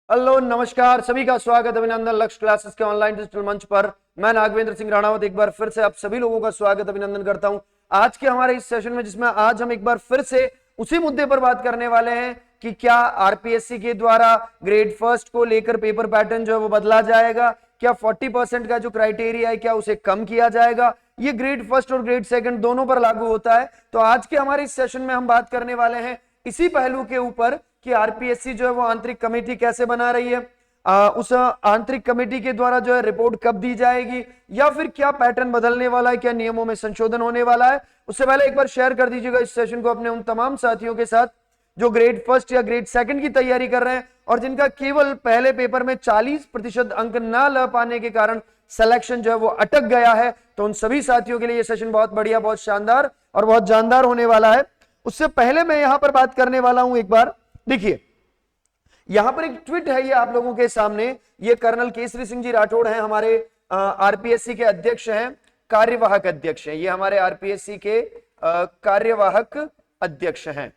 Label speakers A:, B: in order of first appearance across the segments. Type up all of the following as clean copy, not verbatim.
A: Hello नमस्कार सभी का स्वागत अभिनंदन लक्ष्य क्लासेस के ऑनलाइन डिजिटल मंच पर। मैं नागवेंद्र सिंह राणावत एक बार फिर से आप सभी लोगों का स्वागत अभिनंदन करता हूं आज के हमारे इस सेशन में, जिसमें आज हम एक बार फिर से उसी मुद्दे पर बात करने वाले हैं कि क्या आरपीएससी के द्वारा ग्रेड फर्स्ट को लेकर पेपर पैटर्न जो है वो बदला जाएगा, क्या 40% का जो क्राइटेरिया है क्या उसे कम किया जाएगा। ये ग्रेड फर्स्ट और ग्रेड सेकंड दोनों पर लागू होता है। तो आज के हमारे इस सेशन में हम बात करने वाले हैं इसी पहलू के ऊपर कि आरपीएससी जो है वो आंतरिक कमेटी कैसे बना रही है, उस आंतरिक कमेटी के द्वारा जो है रिपोर्ट कब दी जाएगी, या फिर क्या पैटर्न बदलने वाला है, क्या नियमों में संशोधन होने वाला है। उससे पहले एक बार शेयर कर दीजिएगा इस सेशन को अपने उन तमाम साथियों के साथ जो ग्रेड फर्स्ट या ग्रेड सेकंड की तैयारी कर रहे हैं और जिनका केवल पहले पेपर में 40% अंक ना ला पाने के कारण सिलेक्शन जो है वो अटक गया है। तो उन सभी साथियों के लिए ये सेशन बहुत बढ़िया, बहुत शानदार और बहुत जानदार होने वाला है। उससे पहले मैं यहां पर बात करने वाला हूं, एक बार देखिए यहां पर एक ट्वीट है ये आप लोगों के सामने। ये कर्नल केसरी सिंह जी राठौड़ हैं, हमारे आरपीएससी के अध्यक्ष हैं, कार्यवाहक अध्यक्ष हैं। ये हमारे आरपीएससी के कार्यवाहक अध्यक्ष हैं।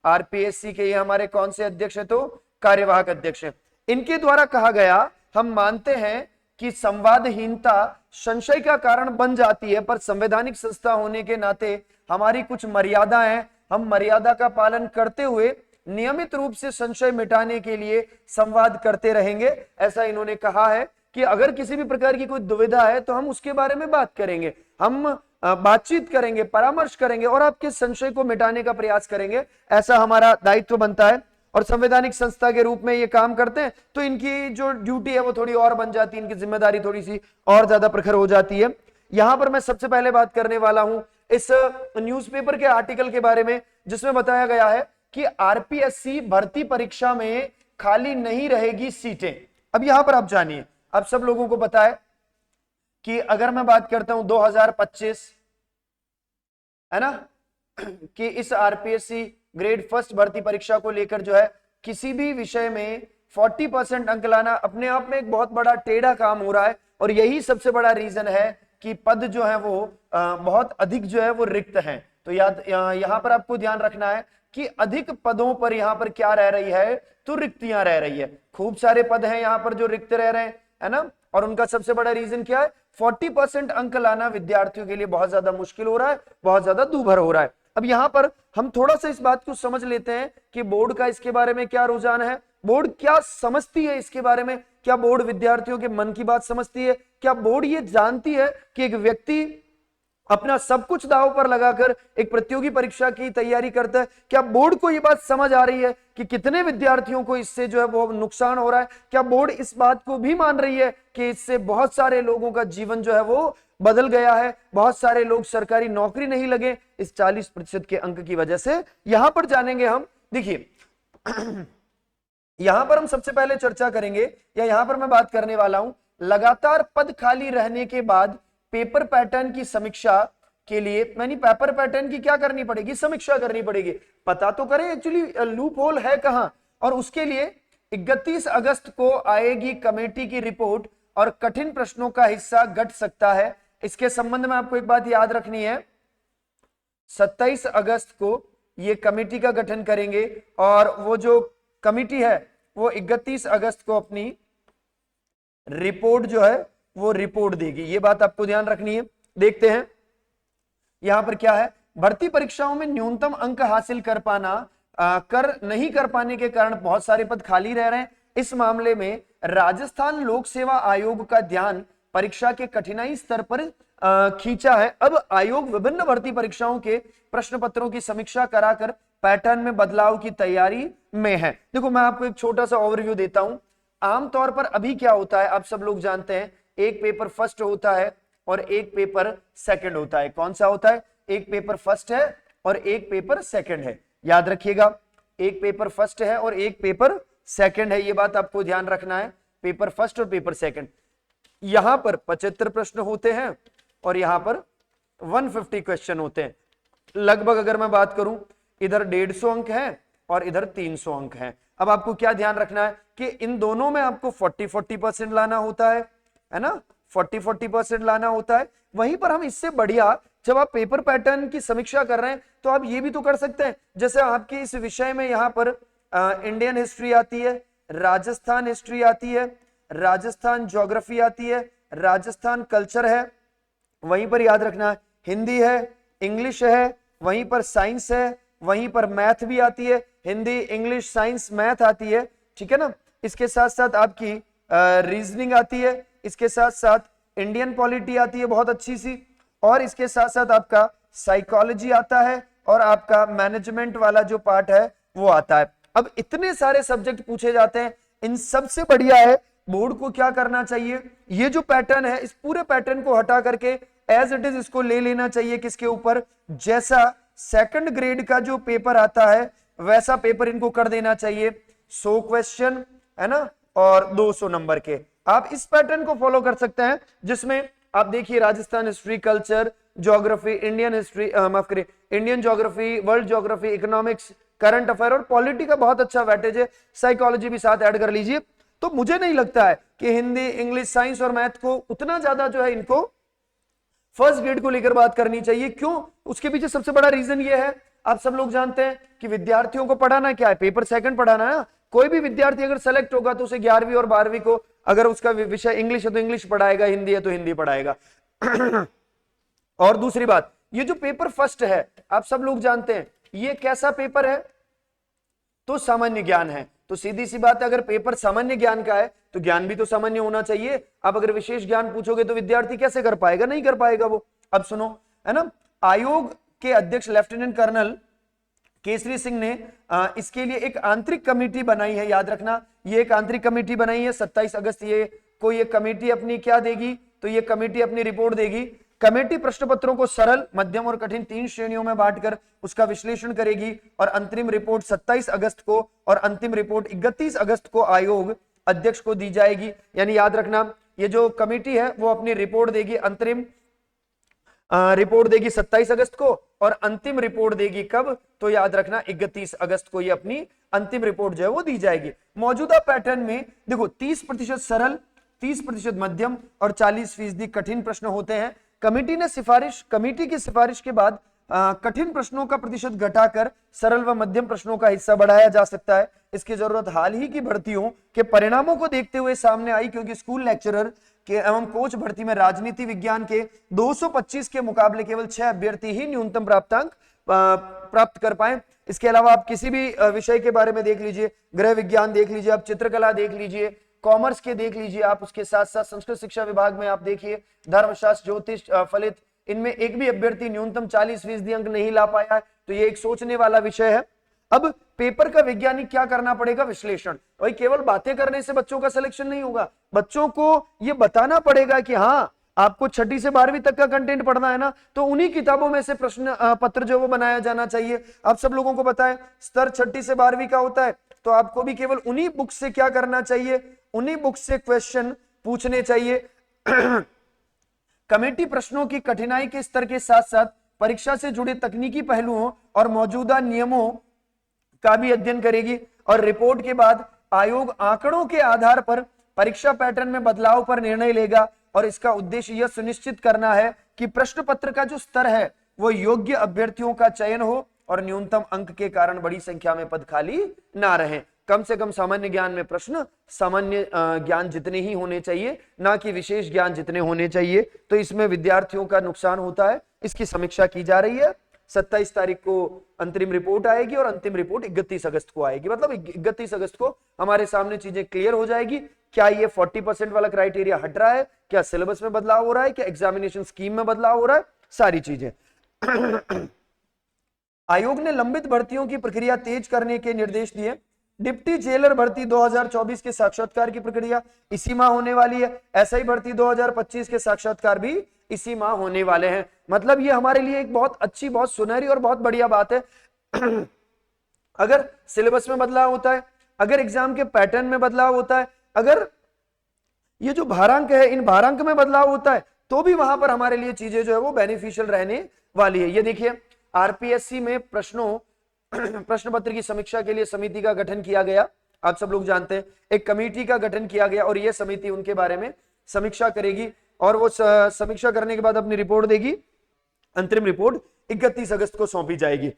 A: आरपीएससी के ये हमारे कौन से अध्यक्ष हैं? तो कार्यवाहक अध्यक्ष हैं। इनके द्वारा कहा गया, हम मानते हैं कि संवादहीनता संशय का कारण बन जाती है, पर संवैधानिक संस्था होने के नाते हमारी कुछ मर्यादा है। हम मर्यादा का पालन करते हुए नियमित रूप से संशय मिटाने के लिए संवाद करते रहेंगे। ऐसा इन्होंने कहा है कि अगर किसी भी प्रकार की कोई दुविधा है तो हम उसके बारे में बात करेंगे, हम बातचीत करेंगे, परामर्श करेंगे और आपके संशय को मिटाने का प्रयास करेंगे। ऐसा हमारा दायित्व बनता है और संवैधानिक संस्था के रूप में ये काम करते हैं तो इनकी जो ड्यूटी है वो थोड़ी और बन जाती है, इनकी जिम्मेदारी थोड़ी सी और ज्यादा प्रखर हो जाती है। यहां पर मैं सबसे पहले बात करने वाला हूं इस न्यूज़पेपर के आर्टिकल के बारे में जिसमें बताया गया है कि आरपीएससी भर्ती परीक्षा में खाली नहीं रहेगी सीटें। अब यहां पर आप जानिए, अब सब लोगों को पता है कि अगर मैं बात करता हूं 2025 है ना, कि इस आरपीएससी ग्रेड फर्स्ट भर्ती परीक्षा को लेकर जो है किसी भी विषय में 40% अंक लाना अपने आप में एक बहुत बड़ा टेढ़ा काम हो रहा है और यही सबसे बड़ा रीजन है कि पद जो है वो बहुत अधिक जो है वो रिक्त हैं। तो याद यहां पर आपको ध्यान रखना है कि अधिक पदों पर यहां पर क्या रह रही है, तो रिक्तियां रह रही है। खूब सारे पद हैं यहां पर जो रिक्त रह रहे हैं, है ना। और उनका सबसे बड़ा रीजन क्या है? 40% अंक लाना विद्यार्थियों के लिए बहुत ज्यादा मुश्किल हो रहा है, बहुत ज्यादा दूभर हो रहा है। अब यहां पर हम थोड़ा सा इस बात को समझ लेते हैं कि बोर्ड का इसके बारे में क्या रुझान है, बोर्ड क्या समझती है इसके बारे में। क्या बोर्ड विद्यार्थियों के मन की बात समझती है? क्या बोर्ड ये जानती है कि एक व्यक्ति अपना सब कुछ दांव पर लगाकर एक प्रतियोगी परीक्षा की तैयारी करता है? क्या बोर्ड को यह बात समझ आ रही है कि कितने विद्यार्थियों को इससे जो है वो नुकसान हो रहा है? क्या बोर्ड इस बात को भी मान रही है कि इससे बहुत सारे लोगों का जीवन जो है वो बदल गया है, बहुत सारे लोग सरकारी नौकरी नहीं लगे इस 40% के अंक की वजह से? यहां पर जानेंगे हम। देखिए यहां पर हम सबसे पहले चर्चा करेंगे, या यहां पर मैं बात करने वाला हूं, लगातार पद खाली रहने के बाद पेपर पैटर्न की समीक्षा के लिए, यानी पेपर पैटर्न की क्या करनी पड़ेगी? समीक्षा करनी पड़ेगी। पता तो करें एक्चुअली लूप होल है कहां, और उसके लिए 31 अगस्त को आएगी कमेटी की रिपोर्ट और कठिन प्रश्नों का हिस्सा घट सकता है। इसके संबंध में आपको एक बात याद रखनी है, 27 अगस्त को ये कमेटी का गठन करेंगे और वो जो कमेटी है वो 31 अगस्त को अपनी रिपोर्ट जो है वो रिपोर्ट देगी। ये बात आपको ध्यान रखनी है। देखते हैं यहां पर क्या है। भर्ती परीक्षाओं में न्यूनतम अंक हासिल कर नहीं कर पाने के कारण बहुत सारे पद खाली रह रहे हैं। इस मामले में राजस्थान लोक सेवा आयोग का ध्यान परीक्षा के कठिनाई स्तर पर खींचा है। अब आयोग विभिन्न भर्ती परीक्षाओं के प्रश्न पत्रों की समीक्षा कराकर पैटर्न में बदलाव की तैयारी में है। देखो मैं आपको एक छोटा सा ओवरव्यू देता हूं। आमतौर पर अभी क्या होता है, आप सब लोग जानते हैं, एक पेपर फर्स्ट होता है और एक पेपर सेकंड होता है। कौन सा होता है? एक पेपर फर्स्ट है और एक पेपर सेकंड है। याद रखिएगा, एक पेपर फर्स्ट है और एक पेपर सेकंड है। ये बात आपको ध्यान रखना है, पेपर फर्स्ट और पेपर सेकंड। यहां पर 75 प्रश्न होते हैं और यहां पर 150 क्वेश्चन होते हैं। लगभग अगर मैं बात करूं, इधर 150 अंक है और इधर 300 अंक हैं। अब आपको क्या ध्यान रखना है कि इन दोनों में आपको 40-40% लाना होता है ना, 40-40% लाना होता है। वहीं पर हम इससे बढ़िया, जब आप पेपर पैटर्न की समीक्षा कर रहे हैं तो आप ये भी तो कर सकते हैं, जैसे आपके इस विषय में यहाँ पर इंडियन हिस्ट्री आती है, राजस्थान हिस्ट्री आती है, राजस्थान ज्योग्राफी आती है, राजस्थान कल्चर है, वहीं पर याद रखना हिंदी है, इंग्लिश है, वहीं पर साइंस है, वहीं पर मैथ भी आती है, हिंदी इंग्लिश साइंस मैथ आती है, ठीक है ना। इसके साथ साथ आपकी रीजनिंग आती है, इसके साथ साथ इंडियन पॉलिटी आती है बहुत अच्छी सी, और इसके साथ साथ आपका साइकोलॉजी आता है, और आपका मैनेजमेंट वाला जो पार्ट है वो आता है। अब इतने सारे सब्जेक्ट पूछे जाते हैं, इन सबसे बढ़िया है बोर्ड को क्या करना चाहिए, ये जो पैटर्न है इस पूरे पैटर्न को हटा करके एज इट इज इसको ले लेना चाहिए किसके ऊपर, जैसा सेकंड ग्रेड का जो पेपर आता है वैसा पेपर इनको कर देना चाहिए, 100 क्वेश्चन है ना, और 200 नंबर के। आप इस पैटर्न को फॉलो कर सकते हैं, जिसमें आप देखिए Rajasthan history, culture, geography, Indian history, माफ करिए Indian geography, world geography, economics, current affair और पॉलिटी का बहुत अच्छा वेटेज है, साइकोलॉजी भी साथ ऐड कर लीजिए। तो मुझे नहीं लगता है कि हिंदी, इंग्लिश, साइंस और मैथ को उतना ज्यादा जो है इनको फर्स्ट ग्रेड को लेकर बात करनी चाहिए। क्यों? उसके पीछे सबसे बड़ा रीजन ये है, आप सब लोग जानते हैं कि विद्यार्थियों को पढ़ाना क्या है, पेपर सेकंड पढ़ाना है। कोई भी विद्यार्थी अगर सेलेक्ट होगा तो उसे 11वीं और 12वीं को, अगर उसका विषय इंग्लिश है तो इंग्लिश पढ़ाएगा, हिंदी है तो हिंदी पढ़ाएगा। और दूसरी बात, ये जो पेपर फर्स्ट है आप सब लोग जानते हैं ये कैसा पेपर है, तो सामान्य ज्ञान है। तो सीधी सी बात है, अगर पेपर सामान्य ज्ञान का है तो ज्ञान भी तो सामान्य होना चाहिए। आप अगर विशेष ज्ञान पूछोगे तो विद्यार्थी कैसे कर पाएगा, नहीं कर पाएगा वो। अब सुनो, है ना, आयोग के अध्यक्ष लेफ्टिनेंट कर्नल केसरी सिंह ने इसके लिए एक आंतरिक कमेटी बनाई है, याद रखना ये एक आंतरिक कमेटी बनाई है। 27 अगस्त ये कमेटी अपनी क्या देगी, तो ये कमेटी अपनी रिपोर्ट देगी। कमेटी प्रश्न पत्रों को सरल, मध्यम और कठिन 3 श्रेणियों में बांटकर उसका विश्लेषण करेगी, और अंतरिम रिपोर्ट 27 अगस्त को और अंतिम रिपोर्ट 31 अगस्त को आयोग अध्यक्ष को दी जाएगी। यानी याद रखना ये जो कमेटी है वो अपनी रिपोर्ट देगी, अंतरिम रिपोर्ट देगी 27 अगस्त को, और अंतिम रिपोर्ट देगी कब, तो याद रखना 31 अगस्त को ये अपनी अंतिम रिपोर्ट जो है वो दी जाएगी। मौजूदा पैटर्न में देखो 30% सरल, 30% मध्यम और 40% कठिन प्रश्न होते हैं। कमेटी की सिफारिश के बाद कठिन प्रश्नों का प्रतिशत घटाकर सरल व मध्यम प्रश्नों का हिस्सा बढ़ाया जा सकता है। इसकी जरूरत हाल ही की भर्तियों के परिणामों को देखते हुए सामने आई, क्योंकि स्कूल लेक्चरर के एवं कोच भर्ती में राजनीति विज्ञान के 225 के मुकाबले केवल 6 अभ्यर्थी ही न्यूनतम प्राप्तांक प्राप्त कर पाए। इसके अलावा आप किसी भी विषय के बारे में देख लीजिए, गृह विज्ञान देख लीजिए, आप चित्रकला देख लीजिए, कॉमर्स के देख लीजिए आप, उसके साथ साथ संस्कृत शिक्षा विभाग में आप देखिए, धर्मशास्त्र, ज्योतिष, फलित, इनमें एक भी अभ्यर्थी न्यूनतम 40% अंक नहीं ला पाया है। तो ये एक सोचने वाला विषय है। अब पेपर का वैज्ञानिक क्या करना पड़ेगा, विश्लेषण। वही केवल बातें करने से बच्चों का सिलेक्शन नहीं होगा, बच्चों को ये बताना पड़ेगा कि हाँ आपको 6ठी से 12वीं तक का कंटेंट पढ़ना है ना, तो उन्हीं किताबों में से प्रश्न पत्र जो वो बनाया जाना चाहिए। आप सब लोगों को पता है स्तर 6ठी से 12वीं का होता है, तो आपको भी केवल उन्हीं बुक से क्या करना चाहिए, उन्हीं बुक से क्वेश्चन पूछने चाहिए। कमेटी प्रश्नों की कठिनाई के स्तर के साथ साथ परीक्षा से जुड़े तकनीकी पहलुओं और मौजूदा नियमों का भी अध्ययन करेगी, और रिपोर्ट के बाद आयोग आंकड़ों के आधार पर परीक्षा पैटर्न में बदलाव पर निर्णय लेगा, और इसका उद्देश्य यह सुनिश्चित करना है कि प्रश्न पत्र का जो स्तर है वो योग्य अभ्यर्थियों का चयन हो, और न्यूनतम अंक के कारण बड़ी संख्या में पद खाली ना रहे। कम से कम सामान्य ज्ञान में प्रश्न सामान्य ज्ञान जितने ही होने चाहिए, ना कि विशेष ज्ञान जितने होने चाहिए। तो इसमें विद्यार्थियों का नुकसान होता है, इसकी समीक्षा की जा रही है। 27 तारीख को अंतरिम रिपोर्ट आएगी और अंतिम रिपोर्ट 31 अगस्त को आएगी। मतलब 31 अगस्त को हमारे सामने चीजें क्लियर हो जाएगी। क्या ये 40% वाला क्राइटेरिया हट रहा है, क्या सिलेबस में बदलाव हो रहा है, क्या एग्जामिनेशन स्कीम में बदलाव हो रहा है, सारी चीजें। आयोग ने लंबित भर्तियों की प्रक्रिया तेज करने के निर्देश दिए। डिप्टी जेलर भर्ती 2024 के साक्षात्कार की प्रक्रिया इसी माह होने वाली है। एसआई भर्ती 2025 के साक्षात्कार भी इसी माह होने वाले हैं। मतलब ये हमारे लिए एक बहुत अच्छी, बहुत सुनहरी और बहुत बढ़िया बात है। अगर सिलेबस में बदलाव होता है, अगर एग्जाम के पैटर्न में बदलाव होता है, अगर ये जो भारांक है इन भारांक में बदलाव होता है, तो भी वहां पर हमारे लिए चीजें जो है वो बेनिफिशियल रहने वाली है। ये देखिए आरपीएससी में प्रश्न पत्र की समीक्षा के लिए समिति का गठन किया गया। आप सब लोग जानते हैं एक कमेटी का गठन किया गया, और यह समिति उनके बारे में समीक्षा करेगी, और वो समीक्षा करने के बाद अपनी रिपोर्ट देगी। अंतरिम रिपोर्ट 31 अगस्त को सौंपी जाएगी।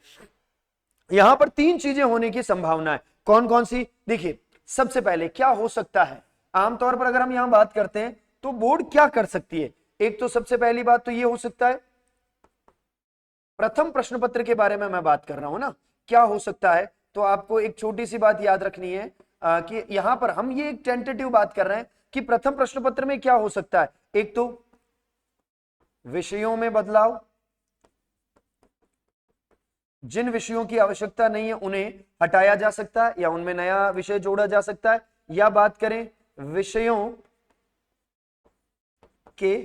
A: यहां पर 3 चीजें होने की संभावना है। कौन कौन सी? देखिए सबसे पहले क्या हो सकता है, आमतौर पर अगर हम यहां बात करते हैं तो बोर्ड क्या कर सकती है, एक तो सबसे पहली बात तो ये हो सकता है, प्रथम प्रश्न पत्र के बारे में मैं बात कर रहा हूं ना, क्या हो सकता है, तो आपको एक छोटी सी बात याद रखनी है कि यहां पर हम ये एक टेंटेटिव बात कर रहे हैं कि प्रथम प्रश्न पत्र में क्या हो सकता है, एक तो विषयों में बदलाव, जिन विषयों की आवश्यकता नहीं है उन्हें हटाया जा सकता है या उनमें नया विषय जोड़ा जा सकता है, या बात करें विषयों के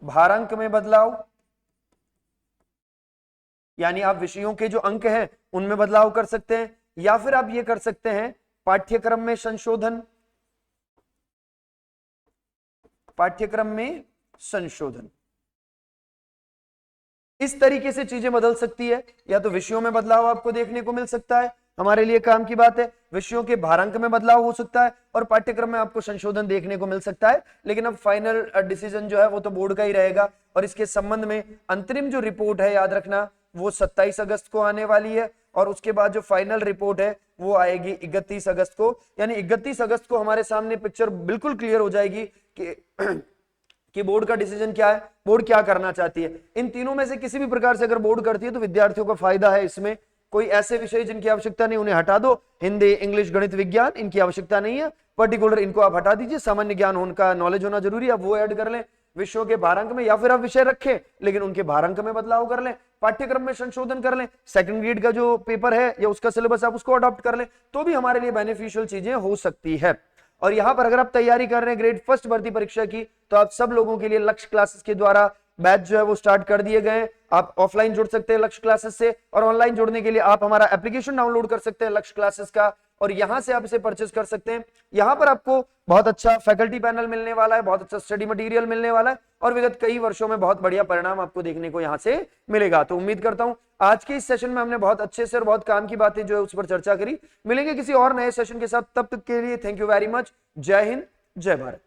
A: भारांक में बदलाव, यानी आप विषयों के जो अंक हैं उनमें बदलाव कर सकते हैं, या फिर आप ये कर सकते हैं पाठ्यक्रम में संशोधन, पाठ्यक्रम में संशोधन, इस तरीके से चीजें बदल सकती है, या तो विषयों में बदलाव आपको देखने को मिल सकता है, हमारे लिए काम की बात है, विषयों के भारांक में बदलाव हो सकता है और पाठ्यक्रम में आपको संशोधन देखने को मिल सकता है, लेकिन अब फाइनल डिसीजन जो है वो तो बोर्ड का ही रहेगा। और इसके संबंध में अंतरिम जो रिपोर्ट है, याद रखना, वो 27 अगस्त को आने वाली है और उसके बाद जो फाइनल रिपोर्ट है वो आएगी 31 अगस्त को, यानी 31 अगस्त को हमारे सामने पिक्चर बिल्कुल क्लियर हो जाएगी कि बोर्ड का डिसीजन क्या है, बोर्ड क्या करना चाहती है। इन तीनों में से किसी भी प्रकार से अगर बोर्ड करती है तो विद्यार्थियों का फायदा है इसमें, कोई ऐसे विषय जिनकी आवश्यकता नहीं उन्हें हटा दो, हिंदी, इंग्लिश, गणित, विज्ञान इनकी आवश्यकता नहीं है, पर्टिकुलर इनको आप हटा दीजिए, सामान्य ज्ञान उनका नॉलेज होना जरूरी है, आप वो ऐड कर लें विषयों के भारांक में, या फिर आप विषय रखें लेकिन उनके भारांक में बदलाव कर लें, पाठ्यक्रम में संशोधन कर लें, सेकंड ग्रेड का जो पेपर है या उसका सिलेबस आप उसको अडॉप्ट कर लें, तो भी हमारे लिए बेनिफिशियल चीजें हो सकती है। और यहां पर अगर आप तैयारी कर रहे हैं ग्रेड फर्स्ट भर्ती परीक्षा की, तो आप सब लोगों के लिए लक्ष्य क्लासेस के द्वारा बैच जो है वो स्टार्ट कर दिए गए हैं। आप ऑफलाइन जुड़ सकते हैं लक्ष्य क्लासेस से, और ऑनलाइन जुड़ने के लिए आप हमारा एप्लीकेशन डाउनलोड कर सकते हैं लक्ष्य क्लासेस का, और यहां से आप इसे परचेज कर सकते हैं। यहां पर आपको बहुत अच्छा फैकल्टी पैनल मिलने वाला है, बहुत अच्छा स्टडी मटेरियल मिलने वाला है, और विगत कई वर्षों में बहुत बढ़िया परिणाम आपको देखने को यहां से मिलेगा। तो उम्मीद करता हूं आज के इस सेशन में हमने बहुत अच्छे से और बहुत काम की बातें जो है उस पर चर्चा करी। मिलेंगे किसी और नए सेशन के साथ, तब तक के लिए थैंक यू वेरी मच। जय हिंद, जय भारत।